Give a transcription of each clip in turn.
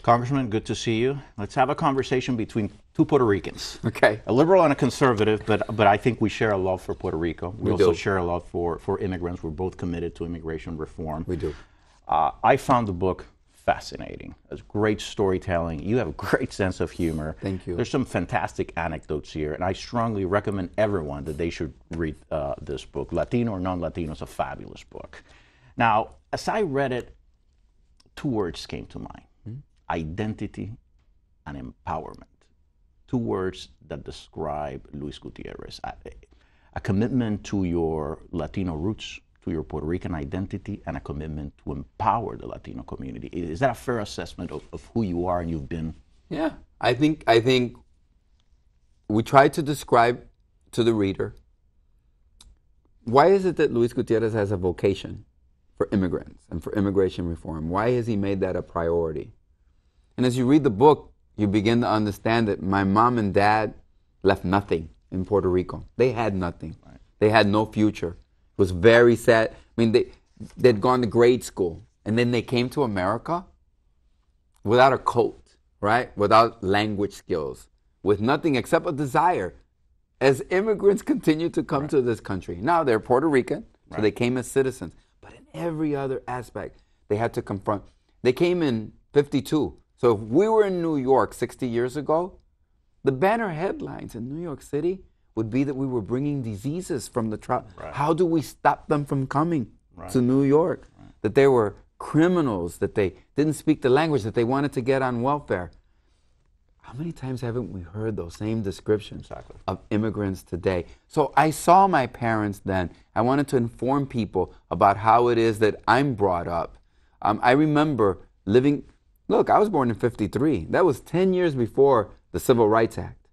Congressman, good to see you. Let's have a conversation between two Puerto Ricans. Okay. A liberal and a conservative, but I think we share a love for Puerto Rico. We also share a love for immigrants. We're both committed to immigration reform. We do. I found the book fascinating. It's great storytelling. You have a great sense of humor. Thank you. There's some fantastic anecdotes here, and I strongly recommend everyone that they should read this book. Latino or Non-Latino is a fabulous book. Now, as I read it, two words came to mind. Identity and empowerment. Two words that describe Luis Gutierrez. A commitment to your Latino roots, to your Puerto Rican identity, and a commitment to empower the Latino community. Is that a fair assessment of who you are and you've been? Yeah, I think we try to describe to the reader, why is it that Luis Gutierrez has a vocation for immigrants and for immigration reform? Why has he made that a priority? And as you read the book, you begin to understand that my mom and dad left nothing in Puerto Rico. They had nothing. Right. They had no future. It was very sad. I mean, they'd gone to grade school, and then they came to America without a coat, right? Without language skills, with nothing except a desire. As immigrants continue to come to this country, now they're Puerto Rican, so they came as citizens. But in every other aspect, they had to confront. They came in 52. So if we were in New York 60 years ago, the banner headlines in New York City would be that we were bringing diseases from the tribe. Right. How do we stop them from coming to New York? Right. That they were criminals, that they didn't speak the language, that they wanted to get on welfare. How many times haven't we heard those same descriptions of immigrants today? So I saw my parents then. I wanted to inform people about how it is that I'm brought up. I remember living... Look, I was born in 53. That was 10 years before the Civil Rights Act.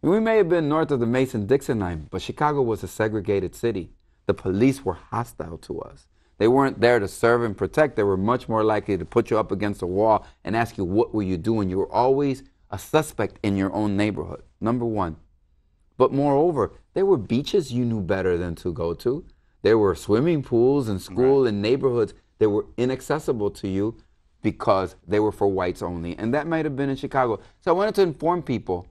We may have been north of the Mason-Dixon line, but Chicago was a segregated city. The police were hostile to us. They weren't there to serve and protect. They were much more likely to put you up against a wall and ask you, what were you doing? You were always a suspect in your own neighborhood, number one. But moreover, there were beaches you knew better than to go to. There were swimming pools and school and neighborhoods that were inaccessible to you because they were for whites only. And that might have been in Chicago. So I wanted to inform people.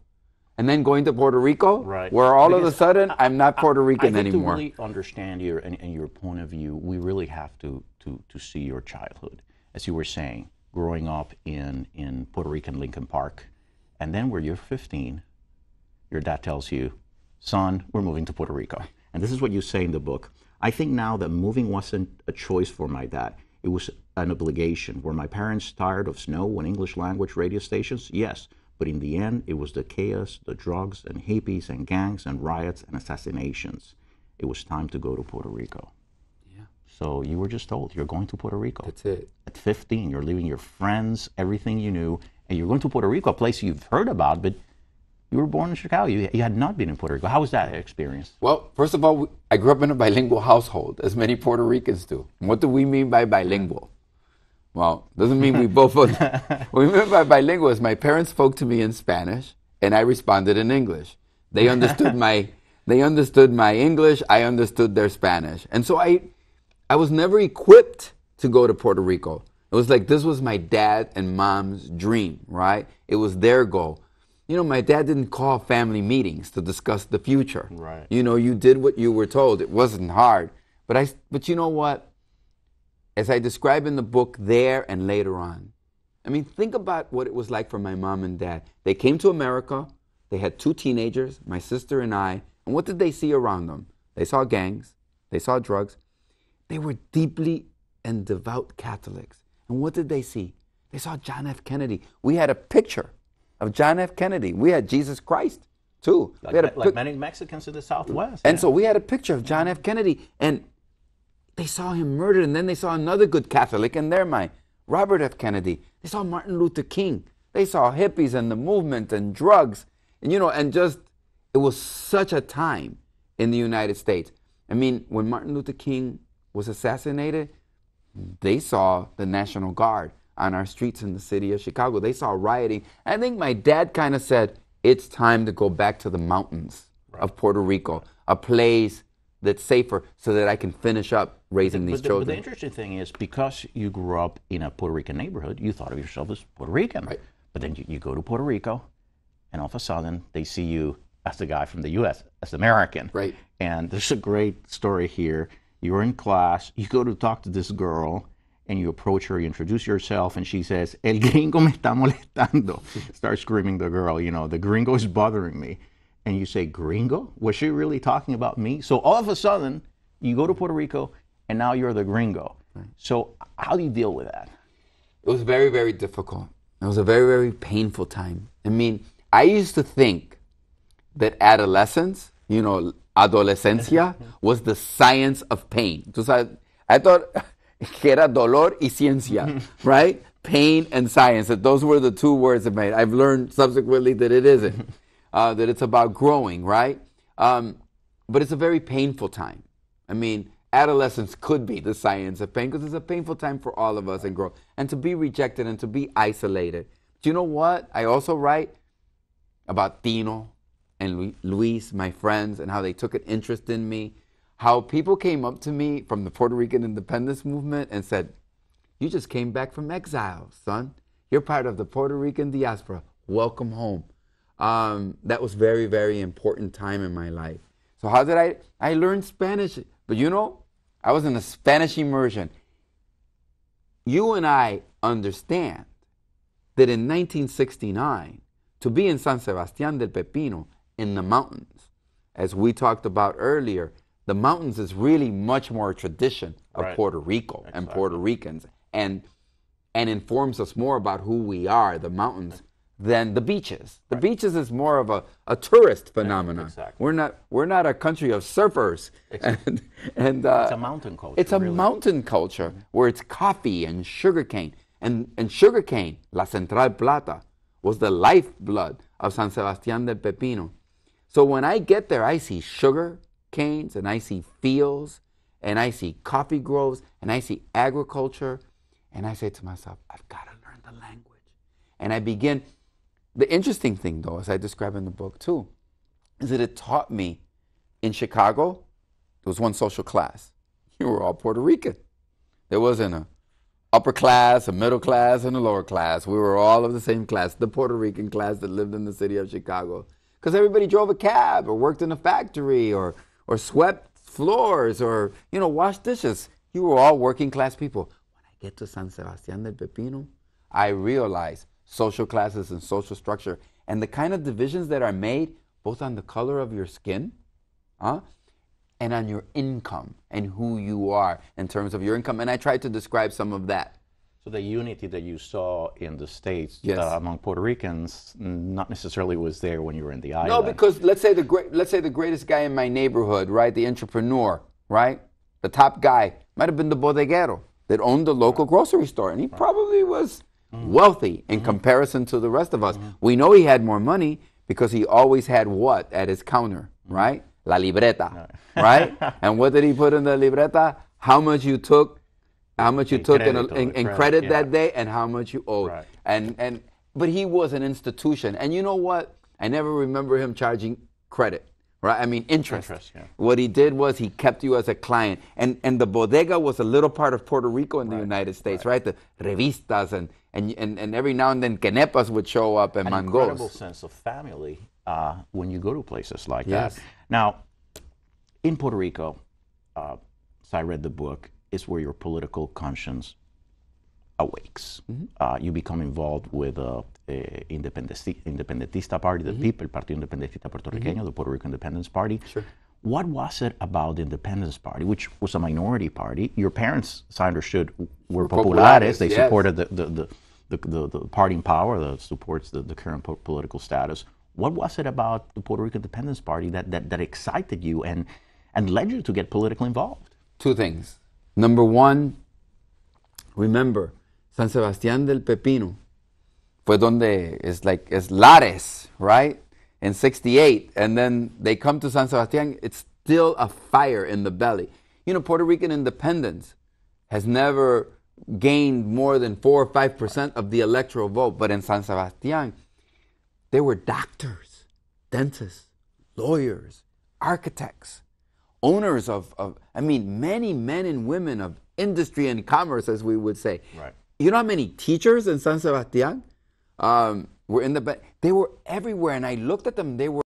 And then going to Puerto Rico, where all of a sudden I'm not Puerto Rican anymore. To really understand your point of view, we really have to see your childhood. As you were saying, growing up in Puerto Rican Lincoln Park, and then where you're 15, your dad tells you, son, we're moving to Puerto Rico. And this is what you say in the book. I think now that moving wasn't a choice for my dad. It was an obligation. Were my parents tired of snow and English language radio stations? Yes. But in the end, it was the chaos, the drugs and hippies and gangs and riots and assassinations. It was time to go to Puerto Rico. Yeah. So you were just told, you're going to Puerto Rico. That's it. At 15, you're leaving your friends, everything you knew, and you're going to Puerto Rico, a place you've heard about, but you were born in Chicago. You had not been in Puerto Rico. How was that experience? Well, first of all, I grew up in a bilingual household, as many Puerto Ricans do. And what do we mean by bilingual? Well, doesn't mean we both... What we mean by bilingual is my parents spoke to me in Spanish, and I responded in English. They understood my English, I understood their Spanish. And so I was never equipped to go to Puerto Rico. It was like this was my dad and mom's dream, right? It was their goal. You know, my dad didn't call family meetings to discuss the future. Right. You know, you did what you were told. It wasn't hard. But you know what? As I describe in the book there and later on, I mean, think about what it was like for my mom and dad. They came to America. They had 2 teenagers, my sister and I. And what did they see around them? They saw gangs. They saw drugs. They were deeply and devout Catholics. And what did they see? They saw John F. Kennedy. We had a picture of John F. Kennedy. We had Jesus Christ, too. Like many Mexicans in the Southwest. And so we had a picture of John F. Kennedy. And they saw him murdered, and then they saw another good Catholic in their mind, Robert F. Kennedy. They saw Martin Luther King. They saw hippies and the movement and drugs. And, you know, and just, it was such a time in the United States. I mean, when Martin Luther King was assassinated, they saw the National Guard on our streets in the city of Chicago. They saw rioting. I think my dad kind of said, it's time to go back to the mountains of Puerto Rico, a place that's safer so that I can finish up raising these But children. the interesting thing is, because you grew up in a Puerto Rican neighborhood, you thought of yourself as Puerto Rican. Right. But then you go to Puerto Rico, and all of a sudden they see you as the guy from the U.S., as American. Right. And there's a great story here. You're in class, you go to talk to this girl, and you approach her, you introduce yourself, and she says, "El gringo me está molestando." Starts screaming, the girl, the gringo is bothering me. And you say, "Gringo? Was she really talking about me?" So all of a sudden, you go to Puerto Rico, and now you're the gringo. Right. So how do you deal with that? It was very, very difficult. It was a very, very painful time. I mean, I used to think that adolescence, adolescencia, was the science of pain. I thought que era dolor y ciencia, right? Pain and science, that those were the two words that made. I've learned subsequently that it isn't, that it's about growing, right? But it's a very painful time. I mean, adolescence could be the science of pain because it's a painful time for all of us and growth. And to be rejected and to be isolated. Do you know what? I also write about Tino and Luis, my friends, and how they took an interest in me. How people came up to me from the Puerto Rican independence movement and said, "You just came back from exile, son. You're part of the Puerto Rican diaspora. Welcome home." That was very, very important time in my life. So how did I learned Spanish? But I was in a Spanish immersion. You and I understand that in 1969, to be in San Sebastián del Pepino, in the mountains, as we talked about earlier, the mountains is really much more a tradition of Puerto Rico and Puerto Ricans, and informs us more about who we are, the mountains, than the beaches. The beaches is more of a tourist phenomenon. Exactly. We're not a country of surfers. Exactly. And it's a mountain culture. It's a mountain culture where it's coffee and sugarcane. And sugarcane, La Central Plata, was the lifeblood of San Sebastián del Pepino. So when I get there, I see sugar canes, and I see fields, and I see coffee groves, and I see agriculture, and I say to myself, I've got to learn the language. And I begin. The interesting thing, though, as I describe in the book too, is that it taught me in Chicago, there was one social class. You were all Puerto Rican. There wasn't a upper class, a middle class, and a lower class. We were all of the same class, the Puerto Rican class that lived in the city of Chicago. Because everybody drove a cab or worked in a factory or swept floors or, washed dishes. You were all working class people. When I get to San Sebastián del Pepino, I realize social classes and social structure and the kind of divisions that are made both on the color of your skin and on your income and who you are in terms of your income. And I tried to describe some of that. So the unity that you saw in the States among Puerto Ricans not necessarily was there when you were in the island. No, because let's say the greatest guy in my neighborhood, right, the entrepreneur, right, the top guy might have been the bodeguero that owned the local grocery store, and he probably was wealthy in comparison to the rest of us. We know he had more money because he always had what at his counter, right? La libreta, right? And what did he put in the libreta? How much you took in credit that day, and how much you owed. Right. But he was an institution. And you know what? I never remember him charging credit, right? I mean, interest. What he did was he kept you as a client. And the bodega was a little part of Puerto Rico in the United States, right? The revistas and every now and then quenepas would show up and mangos. An incredible sense of family when you go to places like that. Now, in Puerto Rico, as I read the book, is where your political conscience awakes. You become involved with the Independentista Party, the people, Partido Independentista Puertorriqueño, the Puerto Rico Independence Party. Sure. What was it about the Independence Party, which was a minority party? Your parents, as I understood, were populares. They supported the party in power that supports the current political status. What was it about the Puerto Rico Independence Party that excited you and led you to get politically involved? Two things. Number one, remember, San Sebastián del Pepino fue donde es Lares, right? In 68. And then they come to San Sebastián, it's still a fire in the belly. Puerto Rican independence has never gained more than 4 or 5% of the electoral vote. But in San Sebastián, there were doctors, dentists, lawyers, architects, owners of, I mean, many men and women of industry and commerce, as we would say. Right. You know how many teachers in San Sebastián were in the, they were everywhere, and I looked at them, they were